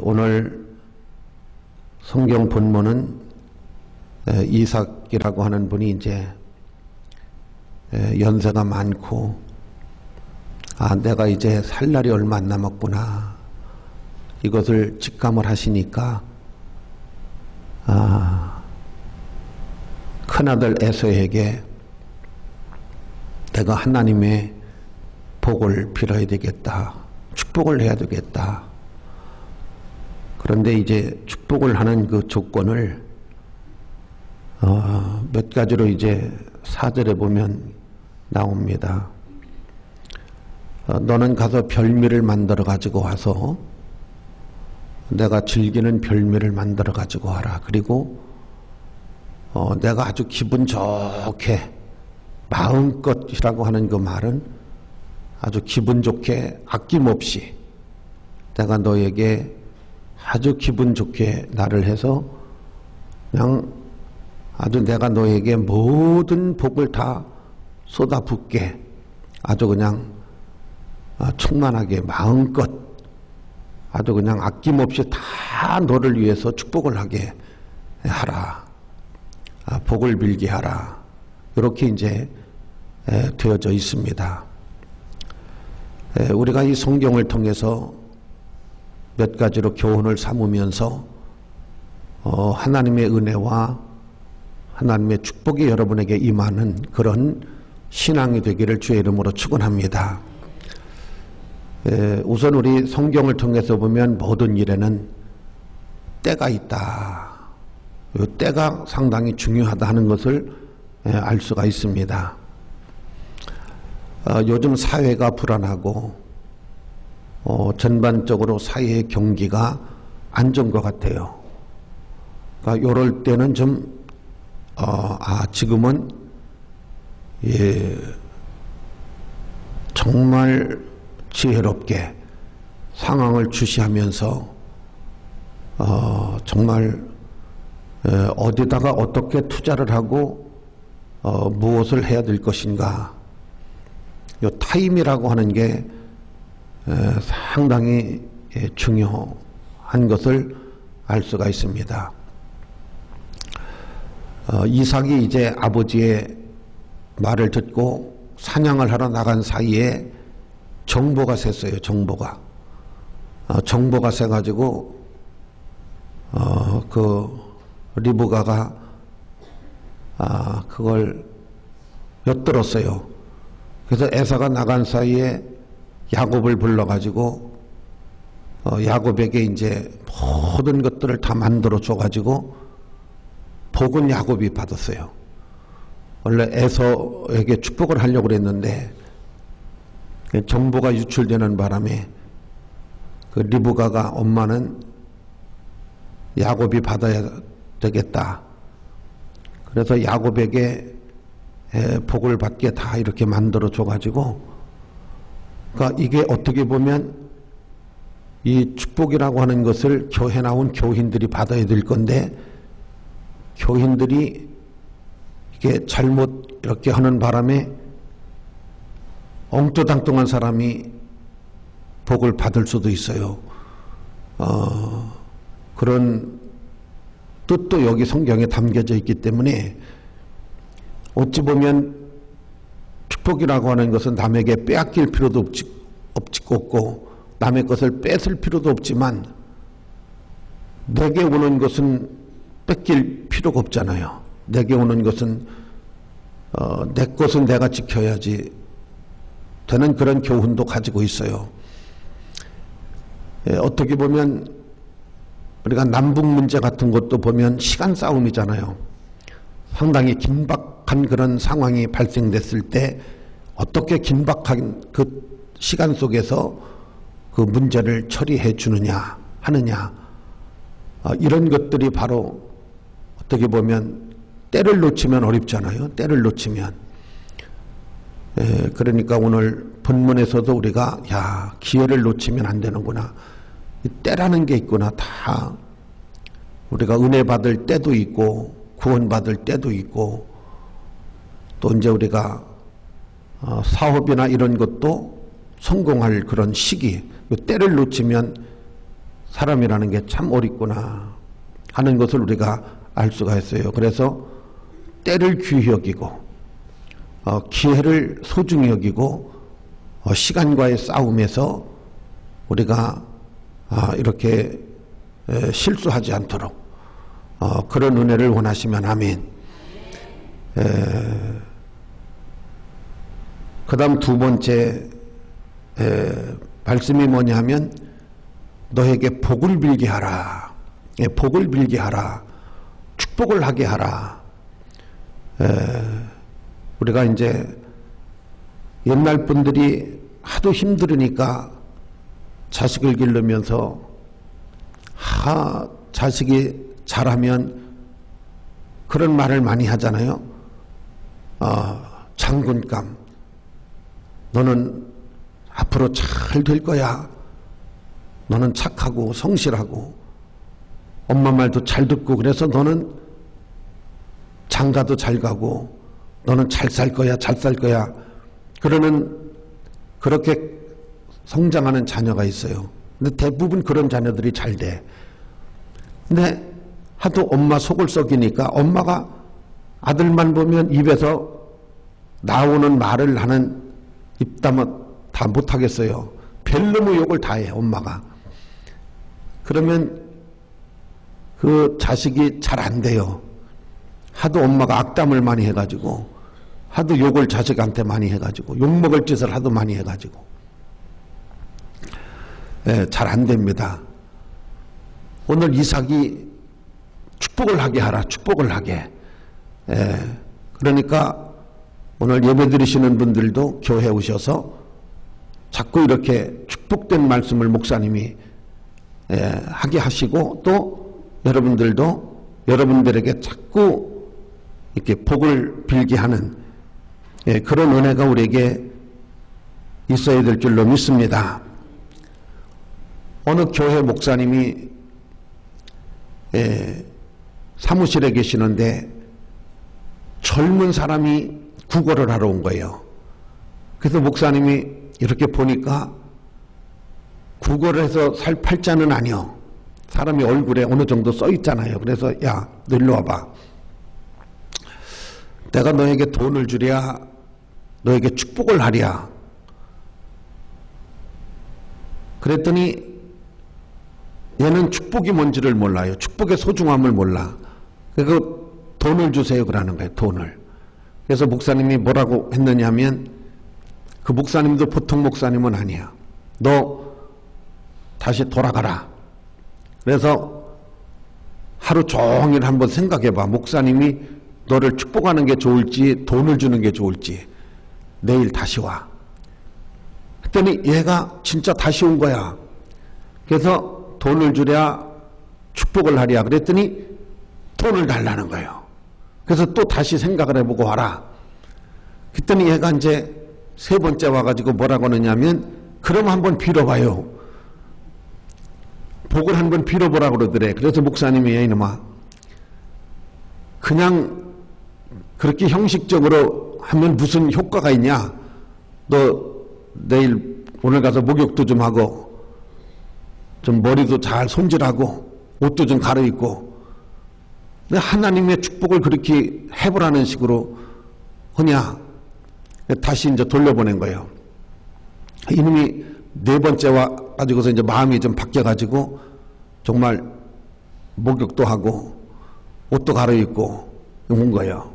오늘 성경 본문은 이삭이라고 하는 분이 이제 연세가 많고 내가 이제 살 날이 얼마 안 남았구나 이것을 직감을 하시니까 큰아들 에서에게 내가 하나님의 복을 빌어야 되겠다, 축복을 해야 되겠다. 그런데 이제 축복을 하는 그 조건을 몇 가지로 이제 4절에 보면 나옵니다. 너는 가서 별미를 만들어 가지고 와서 내가 즐기는 별미를 만들어 가지고 와라. 그리고 내가 아주 기분 좋게 마음껏이라고 하는 그 말은 아주 기분 좋게 아낌없이 내가 너에게 아주 기분 좋게 나를 해서 그냥 아주 내가 너에게 모든 복을 다 쏟아붓게 아주 그냥 충만하게 마음껏 아주 그냥 아낌없이 다 너를 위해서 축복을 하게 하라. 복을 빌게 하라. 이렇게 이제 되어져 있습니다. 우리가 이 성경을 통해서 몇 가지로 교훈을 삼으면서 하나님의 은혜와 하나님의 축복이 여러분에게 임하는 그런 신앙이 되기를 주의 이름으로 축원합니다. 우선 우리 성경을 통해서 보면 모든 일에는 때가 있다. 이 때가 상당히 중요하다 하는 것을 알 수가 있습니다. 요즘 사회가 불안하고 전반적으로 사회의 경기가 안 좋은 것 같아요. 그러니까 이럴 때는 좀 지금은 정말 지혜롭게 상황을 주시하면서 정말 어디다가 어떻게 투자를 하고 무엇을 해야 될 것인가, 이 타임이라고 하는 게 상당히 중요한 것을 알 수가 있습니다. 이삭이 이제 아버지의 말을 듣고 사냥을 하러 나간 사이에 정보가 샜어요. 정보가 새가지고 그 리브가가 그걸 엿들었어요. 그래서 에사가 나간 사이에 야곱을 불러가지고 야곱에게 이제 모든 것들을 다 만들어 줘가지고 복은 야곱이 받았어요. 원래 에서에게 축복을 하려고 그랬는데 정보가 유출되는 바람에 그 리브가가 엄마는 야곱이 받아야 되겠다. 그래서 야곱에게 복을 받게 다 이렇게 만들어 줘가지고, 그러니까 이게 어떻게 보면 이 축복이라고 하는 것을 교회 나온 교인들이 받아야 될 건데, 교인들이 이게 잘못 이렇게 하는 바람에 엉뚱당뚱한 사람이 복을 받을 수도 있어요. 그런 뜻도 여기 성경에 담겨져 있기 때문에 어찌 보면 축복이라고 하는 것은 남에게 빼앗길 필요도 없고 남의 것을 뺏을 필요도 없지만 내게 오는 것은 뺏길 필요가 없잖아요. 내게 오는 것은 내 것은 내가 지켜야지 되는 그런 교훈도 가지고 있어요. 어떻게 보면 우리가 남북 문제 같은 것도 보면 시간 싸움이잖아요. 상당히 긴박한 그런 상황이 발생됐을 때 어떻게 긴박한 그 시간 속에서 그 문제를 처리해 주느냐 하느냐, 이런 것들이 바로 어떻게 보면 때를 놓치면 어렵잖아요. 때를 놓치면. 그러니까 오늘 본문에서도 우리가 기회를 놓치면 안 되는구나, 때라는 게 있구나. 다 우리가 은혜 받을 때도 있고 구원 받을 때도 있고, 또 이제 우리가 사업이나 이런 것도 성공할 그런 시기, 때를 놓치면 사람이라는 게 참 어렵구나 하는 것을 우리가 알 수가 있어요. 그래서 때를 귀히 여기고 기회를 소중히 여기고 시간과의 싸움에서 우리가 이렇게 실수하지 않도록 그런 은혜를 원하시면 아멘. 그 다음 두 번째 말씀이 뭐냐면 너에게 복을 빌게 하라. 복을 빌게 하라. 축복을 하게 하라. 우리가 이제 옛날 분들이 하도 힘들으니까 자식을 기르면서 자식이 잘하면 그런 말을 많이 하잖아요. 장군감, 너는 앞으로 잘 될 거야. 너는 착하고 성실하고 엄마 말도 잘 듣고 그래서 너는 장가도 잘 가고 너는 잘 살 거야, 잘 살 거야. 그렇게 성장하는 자녀가 있어요. 근데 대부분 그런 자녀들이 잘 돼. 근데 하도 엄마 속을 썩이니까 엄마가 아들만 보면 입에서 나오는 말을 하는 입담은 다 못하겠어요. 별놈의 욕을 다 해, 엄마가. 그러면 그 자식이 잘 안 돼요. 하도 엄마가 악담을 많이 해가지고, 하도 욕을 자식한테 많이 해가지고, 욕먹을 짓을 하도 많이 해가지고. 잘 안 됩니다. 오늘 이삭이 축복을 하게 하라, 축복을 하게. 그러니까 오늘 예배 드리시는 분들도 교회 오셔서 자꾸 이렇게 축복된 말씀을 목사님이 하게 하시고 또 여러분들도 여러분들에게 자꾸 이렇게 복을 빌게 하는 그런 은혜가 우리에게 있어야 될 줄로 믿습니다. 어느 교회 목사님이 사무실에 계시는데 젊은 사람이 구걸을 하러 온 거예요. 그래서 목사님이 이렇게 보니까 구걸을 해서 살 팔자는 아니요. 사람이 얼굴에 어느 정도 써 있잖아요. 그래서 야, 너 일로 와봐. 내가 너에게 돈을 주랴, 너에게 축복을 하랴. 그랬더니 얘는 축복이 뭔지를 몰라요. 축복의 소중함을 몰라. 그래서 돈을 주세요 그러는 거예요. 돈을. 그래서 목사님이 뭐라고 했느냐 하면 그 목사님도 보통 목사님은 아니야. 너 다시 돌아가라. 그래서 하루 종일 한번 생각해봐. 목사님이 너를 축복하는 게 좋을지 돈을 주는 게 좋을지. 내일 다시 와. 그랬더니 얘가 진짜 다시 온 거야. 그래서 돈을 주랴 축복을 하랴 그랬더니 돈을 달라는 거예요. 그래서 또 다시 생각을 해보고 와라. 그랬더니 얘가 이제 세 번째 와가지고 뭐라고 하느냐면 그럼 한번 빌어봐요. 복을 한번 빌어보라고 그러더래. 그래서 목사님이 이놈아 그냥 그렇게 형식적으로 하면 무슨 효과가 있냐. 너 내일 오늘 가서 목욕도 좀 하고 좀 머리도 잘 손질하고 옷도 좀 갈아입고 하나님의 축복을 그렇게 해보라는 식으로 하냐. 다시 이제 돌려보낸 거예요. 이놈이 네 번째 와가지고서 이제 마음이 좀 바뀌어가지고 정말 목욕도 하고 옷도 갈아입고 온 거예요.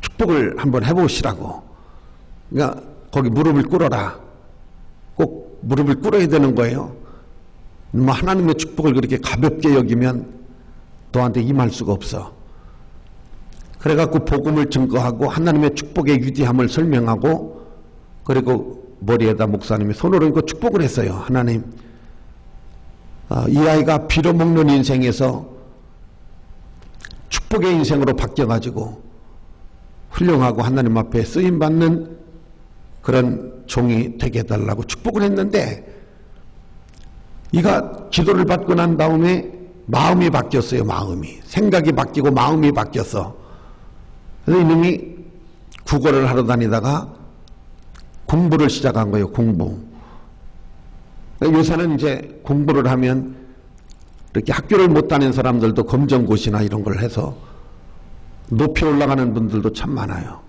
축복을 한번 해보시라고. 그러니까 거기 무릎을 꿇어라. 꼭 무릎을 꿇어야 되는 거예요. 뭐 하나님의 축복을 그렇게 가볍게 여기면 너한테 임할 수가 없어. 그래갖고 복음을 증거하고 하나님의 축복의 위대함을 설명하고 그리고 머리에다 목사님이 손으로 이거 축복을 했어요. 하나님, 이 아이가 빌어먹는 인생에서 축복의 인생으로 바뀌어가지고 훌륭하고 하나님 앞에 쓰임받는 그런 종이 되게 해달라고 축복을 했는데 이가 기도를 받고 난 다음에 마음이 바뀌었어요. 마음이. 생각이 바뀌고 마음이 바뀌었어. 그래서 이놈이 구걸을 하러 다니다가 공부를 시작한 거예요. 공부. 요새는 이제 공부를 하면 이렇게 학교를 못 다닌 사람들도 검정고시나 이런 걸 해서 높이 올라가는 분들도 참 많아요.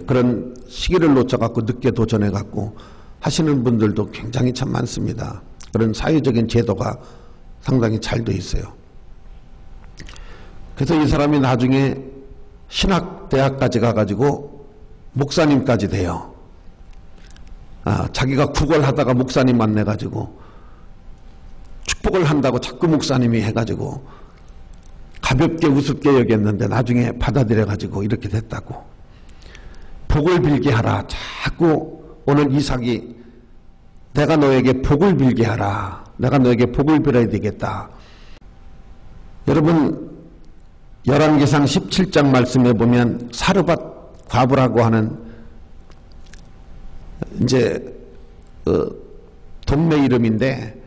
그런 시기를 놓쳐갖고 늦게 도전해갖고 하시는 분들도 굉장히 참 많습니다. 그런 사회적인 제도가 상당히 잘 돼 있어요. 그래서 이 사람이 나중에 신학대학까지 가가지고 목사님까지 돼요. 자기가 구걸하다가 목사님 만나가지고 축복을 한다고 자꾸 목사님이 해가지고 가볍게 우습게 여겼는데 나중에 받아들여가지고 이렇게 됐다고. 복을 빌게 하라. 자꾸 오늘 이삭이 내가 너에게 복을 빌게 하라. 내가 너에게 복을 빌어야 되겠다. 여러분 열왕기상 17장 말씀에 보면 사르밧 과부라고 하는 이제 동네 이름인데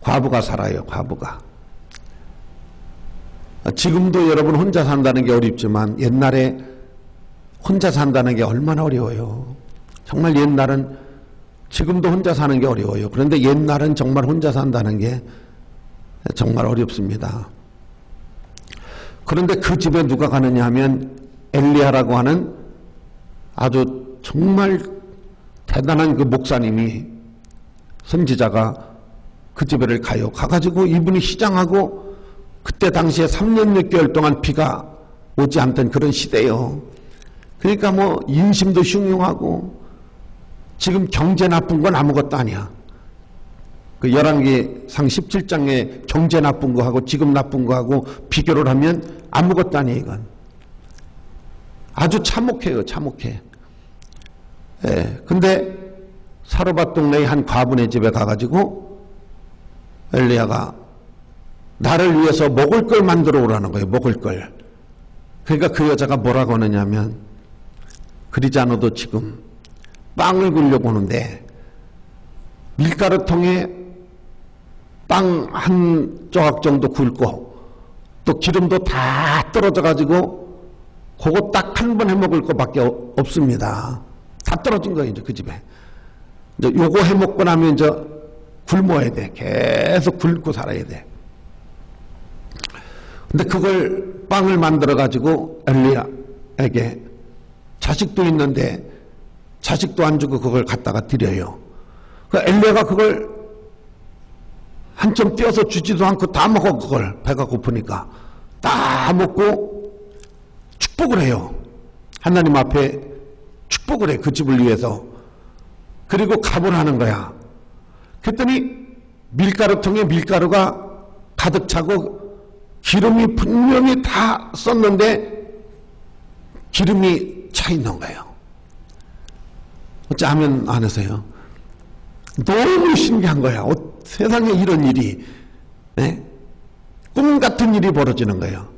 과부가 살아요. 과부가. 지금도 여러분 혼자 산다는 게 어렵지만 옛날에 혼자 산다는 게 얼마나 어려워요. 정말 옛날은 지금도 혼자 사는 게 어려워요. 그런데 옛날은 정말 혼자 산다는 게 정말 어렵습니다. 그런데 그 집에 누가 가느냐 하면 엘리야라고 하는 아주 정말 대단한 그 목사님이 선지자가 그 집에를 가요. 가가지고 이분이 시장하고 그때 당시에 3년 6개월 동안 비가 오지 않던 그런 시대예요. 그러니까 뭐 인심도 흉흉하고 지금 경제 나쁜 건 아무것도 아니야. 그 열왕기상 17장에 경제 나쁜 거하고 지금 나쁜 거하고 비교를 하면 아무것도 아니에요. 이건 아주 참혹해요. 참혹해. 예. 근데 사르밧 동네의 한 과부네 집에 가가지고 엘리야가 나를 위해서 먹을 걸 만들어 오라는 거예요. 먹을 걸. 그러니까 그 여자가 뭐라고 하느냐면 그러지 않아도 지금 빵을 굴려고 오는데 밀가루통에 빵 한 조각 정도 굴고 또 기름도 다 떨어져 가지고 그거 딱 한 번 해먹을 것밖에 없습니다. 다 떨어진 거예요. 이제 그 집에. 이제 요거 해먹고 나면 이제 굶어야 돼. 계속 굶고 살아야 돼. 근데 그걸 빵을 만들어 가지고 엘리야에게 자식도 있는데 자식도 안 주고 그걸 갖다가 드려요. 그 엘리야가 그걸 한점 떼어서 주지도 않고 다 먹어. 그걸 배가 고프니까 다 먹고 축복을 해요. 하나님 앞에 축복을 해. 그 집을 위해서. 그리고 갑을 하는 거야. 그랬더니 밀가루통에 밀가루가 가득 차고 기름이 분명히 다 썼는데 기름이 차 있는 거예요. 어쩌면 안 하세요? 너무 신기한 거야. 세상에 이런 일이, 네? 꿈 같은 일이 벌어지는 거예요.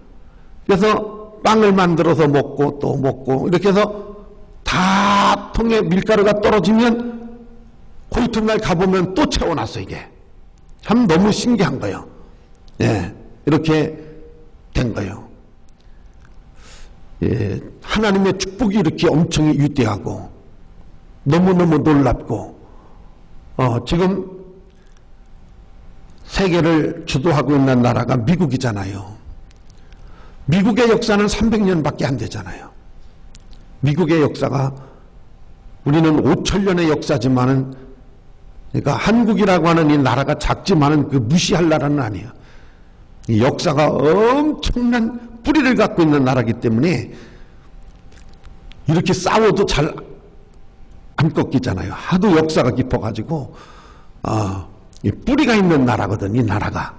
그래서 빵을 만들어서 먹고 또 먹고 이렇게 해서 다 통에 밀가루가 떨어지면 그 이튿날 가보면 또 채워놨어. 이게 참 너무 신기한 거예요. 예, 이렇게 된 거예요. 예, 하나님의 축복이 이렇게 엄청 위대하고 너무너무 놀랍고 지금 세계를 주도하고 있는 나라가 미국이잖아요. 미국의 역사는 300년밖에 안 되잖아요. 미국의 역사가 우리는 5천년의 역사지만은 그러니까 한국이라고 하는 이 나라가 작지만은 그 무시할 나라는 아니에요. 이 역사가 엄청난 뿌리를 갖고 있는 나라이기 때문에 이렇게 싸워도 잘 안 꺾이잖아요. 하도 역사가 깊어가지고 이 뿌리가 있는 나라거든. 이 나라가.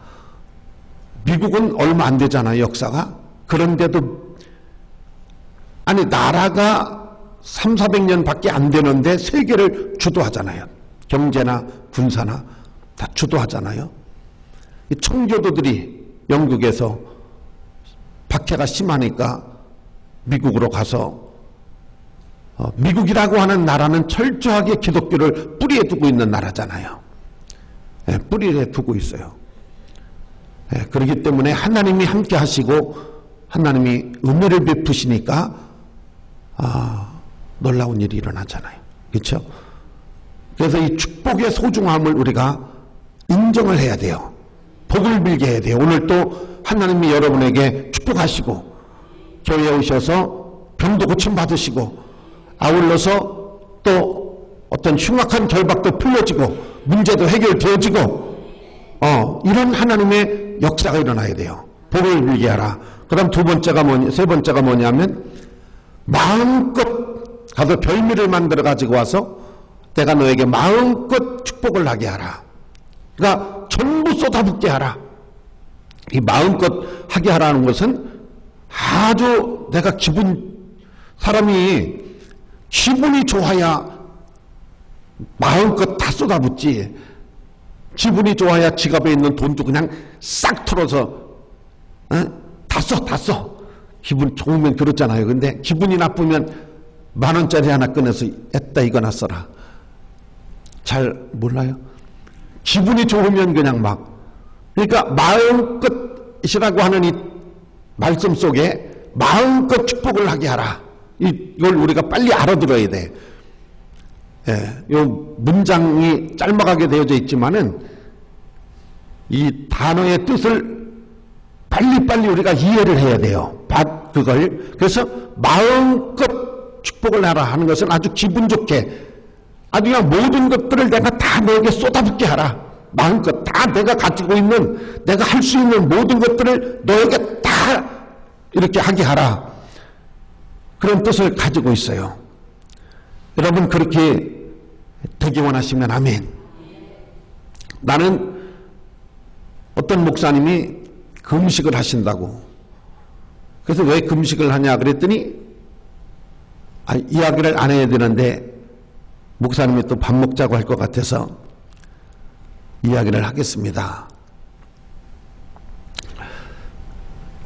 미국은 얼마 안 되잖아요. 역사가. 그런데도 아니 나라가 300~400년 밖에 안 되는데 세계를 주도하잖아요. 경제나 군사나 다 주도하잖아요. 이 청교도들이 영국에서 박해가 심하니까 미국으로 가서 미국이라고 하는 나라는 철저하게 기독교를 뿌리에 두고 있는 나라잖아요. 예, 뿌리에 두고 있어요. 예, 그렇기 때문에 하나님이 함께 하시고 하나님이 은혜를 베푸시니까 놀라운 일이 일어나잖아요. 그렇죠? 그래서 이 축복의 소중함을 우리가 인정을 해야 돼요. 복을 빌게 해야 돼요. 오늘 또 하나님이 여러분에게 축복하시고 교회에 오셔서 병도 고침받으시고 아울러서 또 어떤 흉악한 결박도 풀려지고 문제도 해결되어지고 이런 하나님의 역사가 일어나야 돼요. 복을 빌게 하라. 그 다음 세 번째가 뭐냐면 마음껏 가서 별미를 만들어 가지고 와서 내가 너에게 마음껏 축복을 하게 하라. 그러니까 전부 쏟아붓게 하라. 이 마음껏 하게 하라는 것은 아주 내가 사람이 기분이 좋아야 마음껏 다 쏟아붓지. 기분이 좋아야 지갑에 있는 돈도 그냥 싹 털어서 다 써. 기분 좋으면 그렇잖아요. 근데 기분이 나쁘면 10,000원짜리 하나 꺼내서 에따 이거나 써라. 잘 몰라요? 기분이 좋으면 그냥 그러니까 마음껏이라고 하는 이 말씀 속에 마음껏 축복을 하게 하라. 이걸 우리가 빨리 알아들어야 돼. 이 문장이 짧아가게 되어져 있지만은 이 단어의 뜻을 빨리빨리 우리가 이해를 해야 돼요. 그걸. 그래서 마음껏 축복을 하라 하는 것은 아주 기분 좋게 아주 그냥 모든 것들을 내가 다 너에게 쏟아붓게 하라. 마음껏 다 내가 가지고 있는 내가 할 수 있는 모든 것들을 너에게 다 이렇게 하게 하라. 그런 뜻을 가지고 있어요. 여러분 그렇게 되기 원하시면 아멘. 나는 어떤 목사님이 금식을 하신다고. 그래서 왜 금식을 하냐 그랬더니 이야기를 안 해야 되는데 목사님이 또 밥 먹자고 할 것 같아서 이야기를 하겠습니다.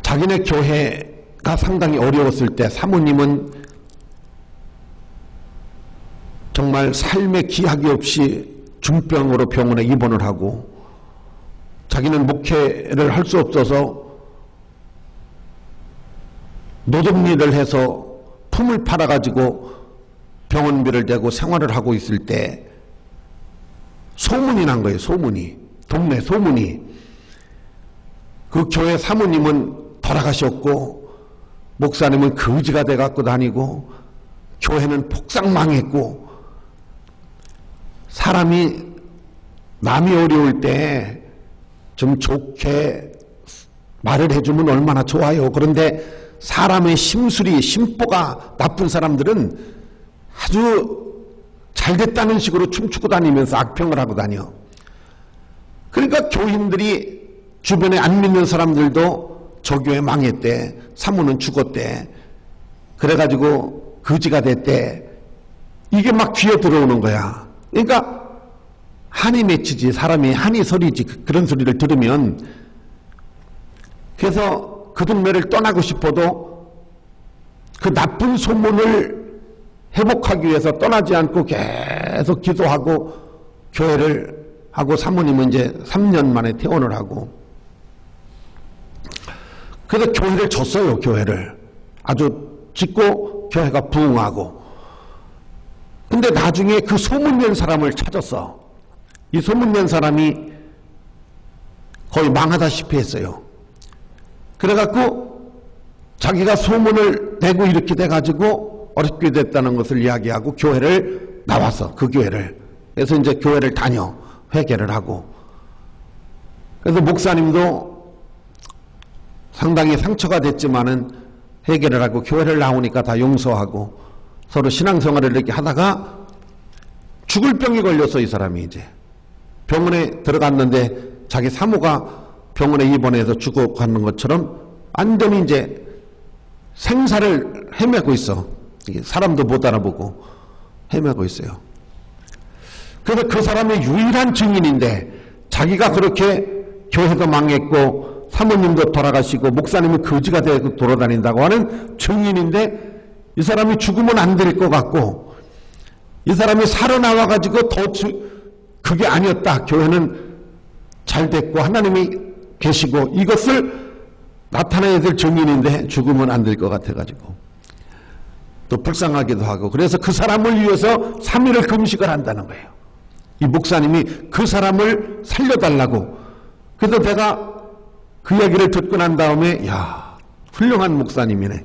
자기네 교회가 상당히 어려웠을 때 사모님은 정말 삶의 기약이 없이 중병으로 병원에 입원을 하고 자기는 목회를 할 수 없어서 노동일을 해서 품을 팔아가지고 병원비를 대고 생활을 하고 있을 때 소문이 난 거예요. 소문이. 동네 소문이. 그 교회 사모님은 돌아가셨고 목사님은 거지가 돼갖고 다니고 교회는 폭삭 망했고 사람이 남이 어려울 때 좀 좋게 말을 해주면 얼마나 좋아요. 그런데 사람의 심보가 나쁜 사람들은 아주 잘됐다는 식으로 춤추고 다니면서 악평을 하고 다녀. 그러니까 교인들이 주변에 안 믿는 사람들도 저 교회 망했대. 사모는 죽었대. 그래가지고 거지가 됐대. 이게 막 귀에 들어오는 거야. 그러니까 한이 맺히지. 사람이 한이 서리지. 그런 소리를 들으면. 그래서 그 동네를 떠나고 싶어도 그 나쁜 소문을 회복하기 위해서 떠나지 않고 계속 기도하고 교회를 하고 사모님은 이제 3년 만에 퇴원을 하고 그래서 교회를 줬어요. 교회를 아주 짓고 교회가 부흥하고. 근데 나중에 그 소문낸 사람을 찾았어. 이 소문낸 사람이 거의 망하다시피 했어요. 그래갖고 자기가 소문을 내고 이렇게 돼가지고 어렵게 됐다는 것을 이야기하고 교회를 나왔어. 그 교회를. 그래서 이제 교회를 다녀. 회개를 하고. 그래서 목사님도 상당히 상처가 됐지만은 회개를 하고 교회를 나오니까 다 용서하고 서로 신앙생활을 이렇게 하다가 죽을 병이 걸렸어. 이 사람이 이제 병원에 들어갔는데 자기 사모가 병원에 입원해서 죽어가는 것처럼 완전히 이제 생사를 헤매고 있어. 사람도 못 알아보고 헤매고 있어요. 그래서 그 사람의 유일한 증인인데 자기가 그렇게 교회도 망했고 사모님도 돌아가시고 목사님은 거지가 되고 돌아다닌다고 하는 증인인데 이 사람이 죽으면 안 될 것 같고 이 사람이 살아나와가지고 더 그게 아니었다. 교회는 잘 됐고 하나님이 계시고 이것을 나타내야 될 증인인데 죽으면 안 될 것 같아가지고 또 불쌍하기도 하고 그래서 그 사람을 위해서 3일을 금식을 한다는 거예요. 이 목사님이 그 사람을 살려달라고. 그래서 내가 그 얘기를 듣고 난 다음에 야, 훌륭한 목사님이네.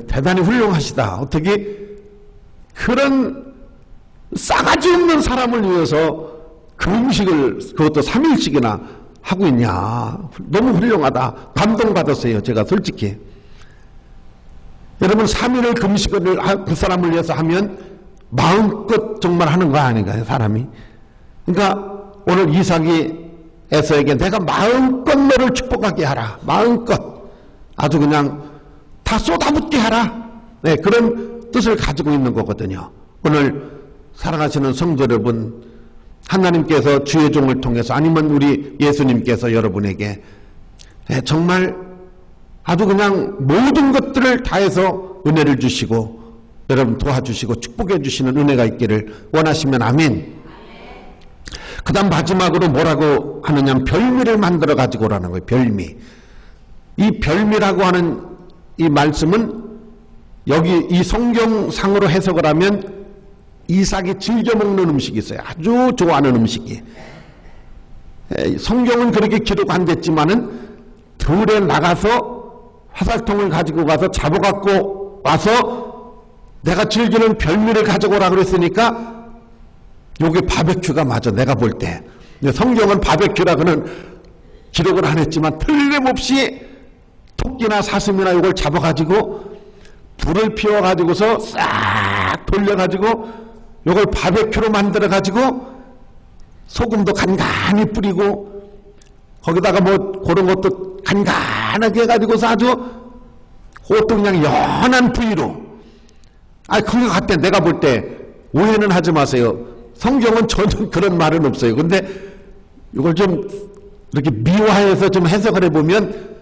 대단히 훌륭하시다. 어떻게 그런 싸가지 없는 사람을 위해서 그 음식을 그것도 3일씩이나 하고 있냐. 너무 훌륭하다. 감동받았어요. 제가 솔직히. 여러분 3일을 금식을 그 사람을 위해서 하면 마음껏 정말 하는 거 아닌가요? 사람이. 그러니까 오늘 이삭이 에서에게 내가 마음껏 너를 축복하게 하라. 마음껏 아주 그냥 다 쏟아붓게 하라. 네, 그런 뜻을 가지고 있는 거거든요. 오늘 사랑하시는 성도 여러분, 하나님께서 주의 종을 통해서 아니면 우리 예수님께서 여러분에게 정말 아주 그냥 모든 것들을 다해서 은혜를 주시고 여러분 도와주시고 축복해 주시는 은혜가 있기를 원하시면 아멘. 그 다음 마지막으로 뭐라고 하느냐면 별미를 만들어 가지고 오라는 거예요. 별미. 이 별미라고 하는 이 말씀은 여기 이 성경상으로 해석을 하면 이삭이 즐겨 먹는 음식이 있어요. 아주 좋아하는 음식이. 성경은 그렇게 기록 안 됐지만은 들에 나가서 화살통을 가지고 가서 잡아갖고 와서 내가 즐기는 별미를 가져오라 그랬으니까 요게 바베큐가 맞아. 내가 볼 때. 성경은 바베큐라고는 기록을 안 했지만 틀림없이 토끼나 사슴이나 요걸 잡아가지고 불을 피워가지고서 싹 돌려가지고 요걸 바베큐로 만들어가지고 소금도 간간히 뿌리고 거기다가 뭐 그런 것도 간간하게 해가지고서 아주 그것도 그냥 연한 부위로. 그거 같아. 내가 볼 때 오해는 하지 마세요. 성경은 전혀 그런 말은 없어요. 근데 이걸 좀 이렇게 미화해서 좀 해석을 해보면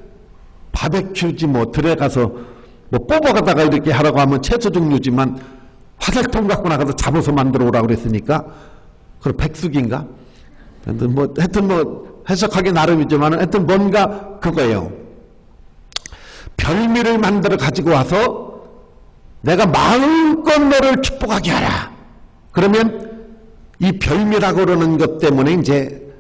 바베큐지 뭐 들어가서 뭐 뽑아가다가 이렇게 하라고 하면 채소 종류지만 화살통 갖고 나가서 잡아서 만들어 오라고 그랬으니까 그럼 백숙인가? 뭐 하여튼 뭐 해석하기 나름이지만 하여튼 뭔가 그거예요. 별미를 만들어 가지고 와서 내가 마음껏 너를 축복하게 하라. 그러면 이 별미라고 그러는 것 때문에 이제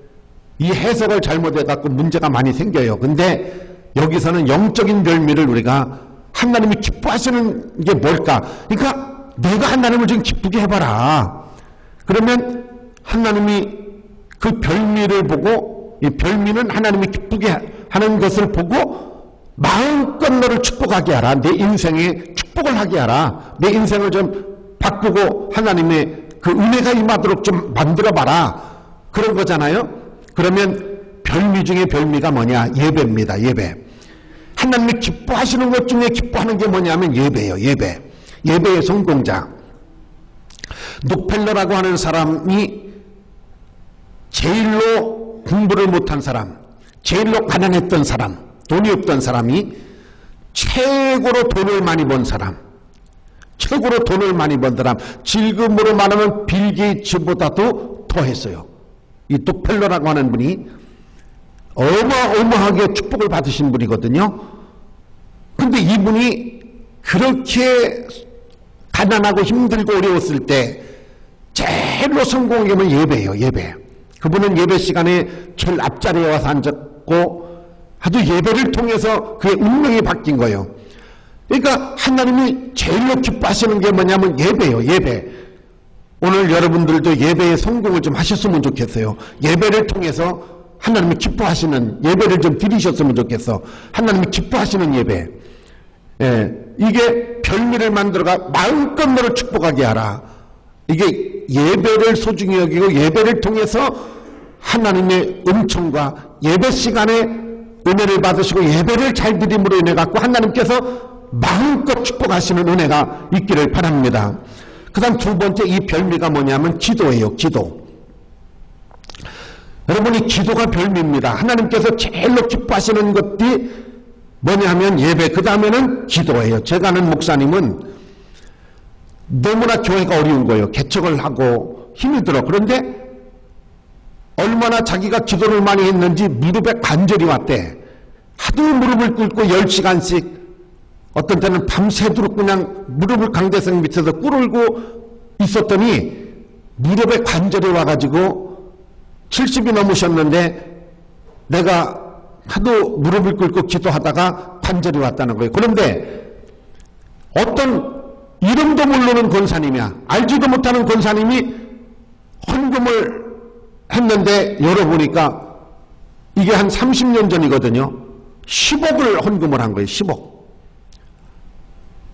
이 해석을 잘못해 갖고 문제가 많이 생겨요. 근데 여기서는 영적인 별미를 우리가 하나님이 기뻐하시는 게 뭘까? 그러니까 내가 하나님을 좀 기쁘게 해봐라. 그러면 하나님이 그 별미를 보고 이 별미는 하나님이 기쁘게 하는 것을 보고 마음껏 너를 축복하게 하라. 내 인생에 축복을 하게 하라. 내 인생을 좀 바꾸고 하나님의 그 은혜가 임하도록 좀 만들어봐라. 그런 거잖아요. 그러면 별미 중에 별미가 뭐냐? 예배입니다. 예배. 하나님이 기뻐하시는 것 중에 기뻐하는 게 뭐냐면 예배예요. 예배. 예배의 성공자. 록펠러라고 하는 사람이 제일로 공부를 못한 사람, 제일로 가난했던 사람, 돈이 없던 사람이 최고로 돈을 많이 번 사람, 최고로 돈을 많이 번 사람, 지금으로 말하면 빌 게이츠보다도 더 했어요. 이 록펠러라고 하는 분이 어마어마하게 축복을 받으신 분이거든요. 근데 이분이 그렇게 가난하고 힘들고 어려웠을 때 제일로 성공한 게 뭐냐면 예배예요. 예배. 그분은 예배 시간에 제일 앞자리에 와서 앉았고 아주 예배를 통해서 그의 운명이 바뀐 거예요. 그러니까 하나님이 제일로 기뻐하시는 게 뭐냐면 예배예요. 예배. 오늘 여러분들도 예배에 성공을 좀 하셨으면 좋겠어요. 예배를 통해서 하나님이 기뻐하시는 예배를 좀 드리셨으면 좋겠어. 하나님이 기뻐하시는 예배. 이게 별미를 만들어가 마음껏 너를 축복하게 하라. 이게 예배를 소중히 여기고 예배를 통해서 하나님의 은총과 예배 시간에 은혜를 받으시고 예배를 잘 드림으로 인해 갖고 하나님께서 마음껏 축복하시는 은혜가 있기를 바랍니다. 그 다음 두 번째 이 별미가 뭐냐면 기도예요. 기도. 여러분이 기도가 별미입니다. 하나님께서 제일로 기뻐하시는 것이 뭐냐면 예배, 그 다음에는 기도예요. 제가 아는 목사님은 너무나 교회가 어려운 거예요. 개척을 하고 힘이 들어. 그런데 얼마나 자기가 기도를 많이 했는지 무릎에 관절이 왔대. 하도 무릎을 꿇고 10시간씩 어떤 때는 밤새도록 그냥 무릎을 강대상 밑에서 꿇고 있었더니 무릎에 관절이 와가지고 70이 넘으셨는데 내가 하도 무릎을 꿇고 기도하다가 관절이 왔다는 거예요. 그런데 어떤 이름도 모르는 권사님이야, 알지도 못하는 권사님이 헌금을 했는데 열어보니까 이게 한 30년 전이거든요. 10억을 헌금을 한 거예요. 10억.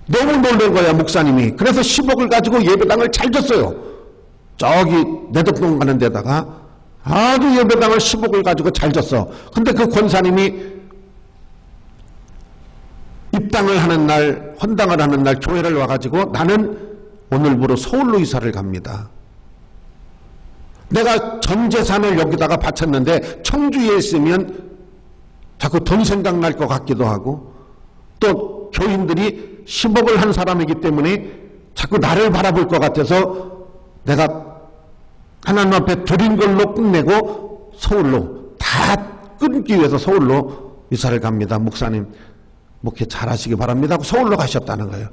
너무 놀란 거야, 목사님이. 그래서 10억을 가지고 예배당을 잘 줬어요. 저기 내덕동 가는 데다가 아주 예배당을 10억을 가지고 잘 줬어. 근데 그 권사님이 입당을 하는 날, 헌당을 하는 날 교회를 와가지고 나는 오늘부로 서울로 이사를 갑니다. 내가 전 재산을 여기다가 바쳤는데 청주에 있으면 자꾸 돈 생각날 것 같기도 하고, 또 교인들이 10억을 한 사람이기 때문에 자꾸 나를 바라볼 것 같아서 내가 하나님 앞에 드린 걸로 끝내고 서울로, 다 끊기 위해서 서울로 이사를 갑니다. 목사님 목회 잘하시기 바랍니다 하고 서울로 가셨다는 거예요.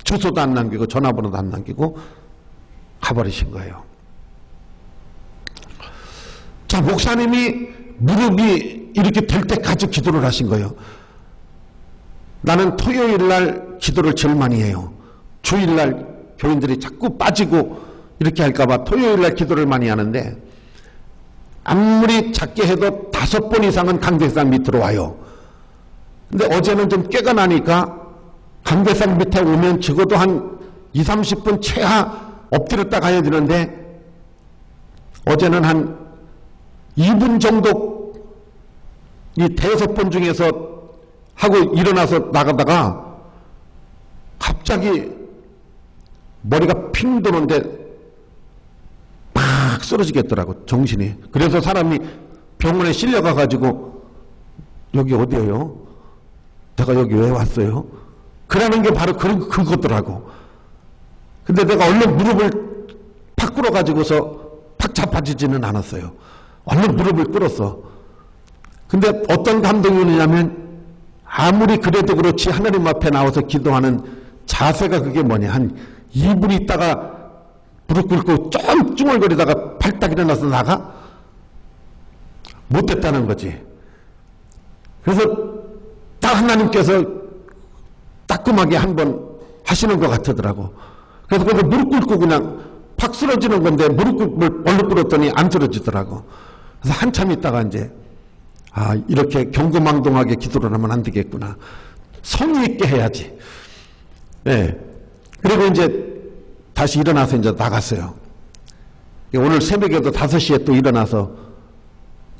주소도 안 남기고 전화번호도 안 남기고 가버리신 거예요. 자, 목사님이 무릎이 이렇게 될 때까지 기도를 하신 거예요. 나는 토요일날 기도를 제일 많이 해요. 주일날 교인들이 자꾸 빠지고 이렇게 할까봐 토요일날 기도를 많이 하는데, 아무리 작게 해도 5번 이상은 강대상 밑으로 와요. 근데 어제는 좀 깨가 나니까 강대상 밑에 오면 적어도 한 20-30분 최하 엎드렸다 가야 되는데 어제는 한 2분 정도 이 5번 중에서 하고 일어나서 나가다가 갑자기 머리가 핑 도는데 팍 쓰러지겠더라고, 정신이. 그래서 사람이 병원에 실려가가지고 여기 어디예요? 내가 여기 왜 왔어요? 그러는 게 바로 그거더라고. 근데 내가 얼른 무릎을 팍 꿇어가지고서 팍 자빠지지는 않았어요. 얼른 무릎을 꿇었어. 근데 어떤 감동이 오느냐면, 아무리 그래도 그렇지 하나님 앞에 나와서 기도하는 자세가 그게 뭐냐, 한 2분 있다가 무릎 꿇고 좀 쭝얼거리다가 발딱 일어나서 나가? 못됐다는 거지. 그래서 딱 하나님께서 따끔하게 한번 하시는 것 같더라고. 그래서 거기 무릎 꿇고 그냥 팍 쓰러지는 건데 무릎을 얼른 꿇었더니 안 쓰러지더라고. 그래서 한참 있다가 이제 이렇게 경거망동하게 기도를 하면 안 되겠구나. 성의 있게 해야지. 네. 그리고 이제 다시 일어나서 이제 나갔어요. 오늘 새벽에도 5시에 또 일어나서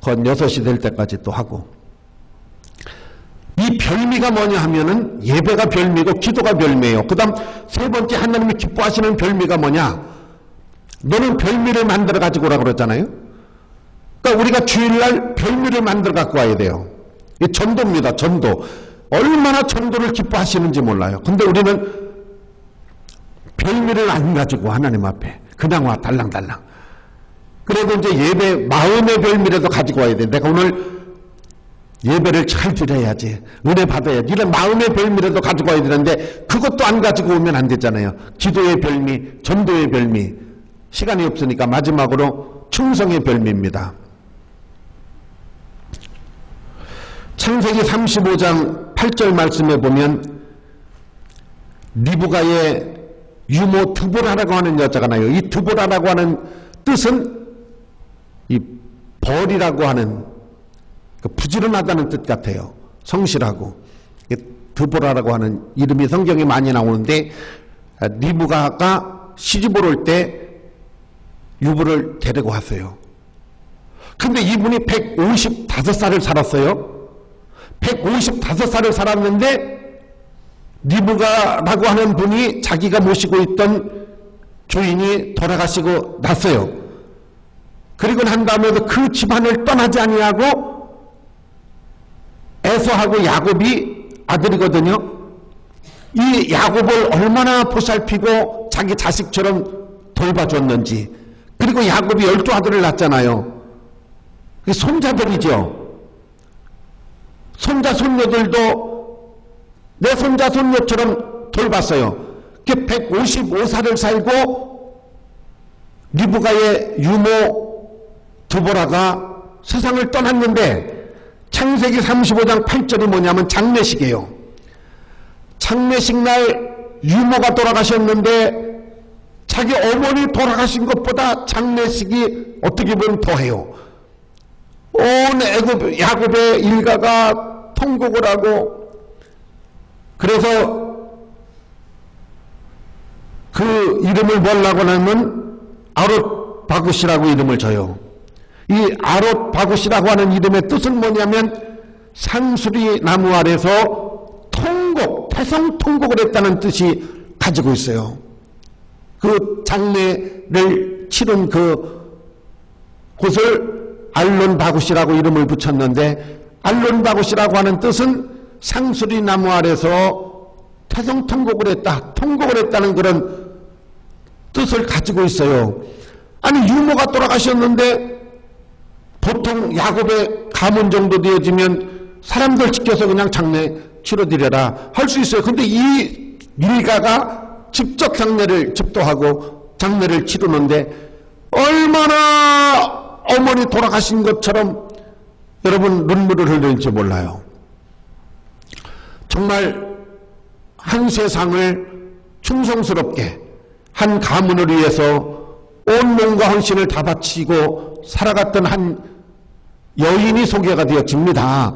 건 6시 될 때까지 또 하고. 이 별미가 뭐냐 하면은 예배가 별미고 기도가 별미예요. 그 다음 세 번째 하나님이 기뻐하시는 별미가 뭐냐? 너는 별미를 만들어 가지고 오라고 그랬잖아요. 그러니까 우리가 주일날 별미를 만들어 갖고 와야 돼요. 이게 전도입니다. 전도. 얼마나 전도를 기뻐하시는지 몰라요. 근데 우리는 별미를 안 가지고 하나님 앞에 그냥 와 달랑달랑. 그래도 이제 예배 마음의 별미라도 가지고 와야 돼. 내가 오늘 예배를 잘 드려야지, 은혜 받아야지, 이런 마음의 별미라도 가지고 와야 되는데 그것도 안 가지고 오면 안 되잖아요. 기도의 별미, 전도의 별미. 시간이 없으니까 마지막으로 충성의 별미입니다. 창세기 35장 8절 말씀에 보면 리브가의 유모 드보라라고 하는 여자가 나요. 이 드보라라고 하는 뜻은 이 벌이라고 하는, 부지런하다는 뜻 같아요. 성실하고. 드보라라고 하는 이름이 성경에 많이 나오는데, 리브가가 시집을 올 때 유부를 데리고 왔어요. 근데 이분이 155살을 살았어요. 155살을 살았는데 리브가라고 하는 분이 자기가 모시고 있던 주인이 돌아가시고 났어요. 그리고 난 다음에도 그 집안을 떠나지 아니하고 에서하고 야곱이 아들이거든요. 이 야곱을 얼마나 보살피고 자기 자식처럼 돌봐줬는지. 그리고 야곱이 12아들을 낳았잖아요. 손자들이죠. 손자 손녀들도 내 손자 손녀처럼 돌봤어요. 155살을 살고 리브가의 유모 드보라가 세상을 떠났는데 창세기 35장 8절이 뭐냐면 장례식이에요. 장례식 날 유모가 돌아가셨는데 자기 어머니 돌아가신 것보다 장례식이 어떻게 보면 더해요. 온 야곱의 일가가 통곡을 하고, 그래서 그 이름을 뭐라고 하면 아롯 바굿이라고 이름을 줘요. 이 아롯 바굿이라고 하는 이름의 뜻은 뭐냐면 상수리 나무 아래서 태성통곡을 했다는 뜻이 가지고 있어요. 그 장례를 치른 그 곳을 알론 바굿이라고 이름을 붙였는데, 알론 바굿이라고 하는 뜻은 상수리 나무 아래서 태성통곡을 했다, 통곡을 했다는 그런 뜻을 가지고 있어요. 아니, 유모가 돌아가셨는데 보통 야곱의 가문 정도 되어지면 사람들 지켜서 그냥 장례 치러드려라 할 수 있어요. 근데 이 밀가가 직접 장례를 집도하고 장례를 치르는데 얼마나 어머니 돌아가신 것처럼 여러분 눈물을 흘리는지 몰라요. 정말 한 세상을 충성스럽게 한 가문을 위해서 온 몸과 헌신을 다 바치고 살아갔던 한 여인이 소개가 되어집니다.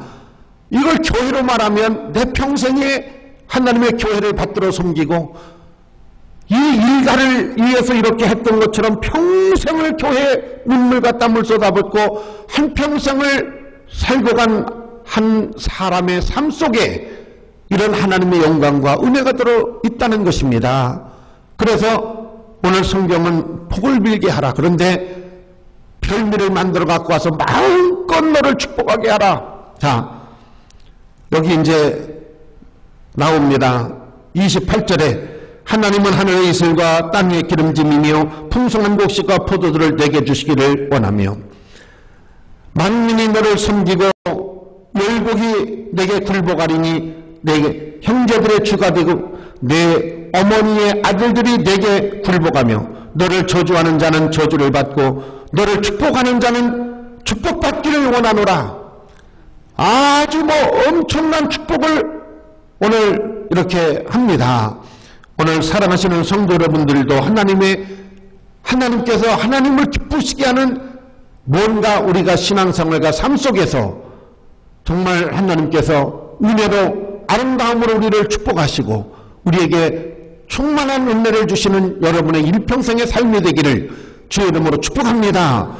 이걸 교회로 말하면 내 평생에 하나님의 교회를 받들어 섬기고 이 일가를 위해서 이렇게 했던 것처럼 평생을 교회에 눈물과 땀을 쏟아붓고 한평생을 살고 간 한 사람의 삶 속에 이런 하나님의 영광과 은혜가 들어 있다는 것입니다. 그래서 오늘 성경은 복을 빌게 하라. 그런데 별미를 만들어 갖고 와서 마음껏 너를 축복하게 하라. 자, 여기 이제 나옵니다. 28절에 하나님은 하늘의 이슬과 땅 위의 기름짐이며 풍성한 곡식과 포도들을 내게 주시기를 원하며 만민이 너를 섬기고 열국이 내게 굴복하리니 내게 형제들의 주가 되고 내 어머니의 아들들이 내게 굴복하며 너를 저주하는 자는 저주를 받고 너를 축복하는 자는 축복받기를 원하노라. 아주 엄청난 축복을 오늘 이렇게 합니다. 오늘 사랑하시는 성도 여러분들도 하나님께서 하나님을 기쁘시게 하는 뭔가 우리가 신앙생활과 삶 속에서 정말 하나님께서 은혜로 아름다움으로 우리를 축복하시고 우리에게 충만한 은혜를 주시는 여러분의 일평생의 삶이 되기를 주의 이름으로 축복합니다.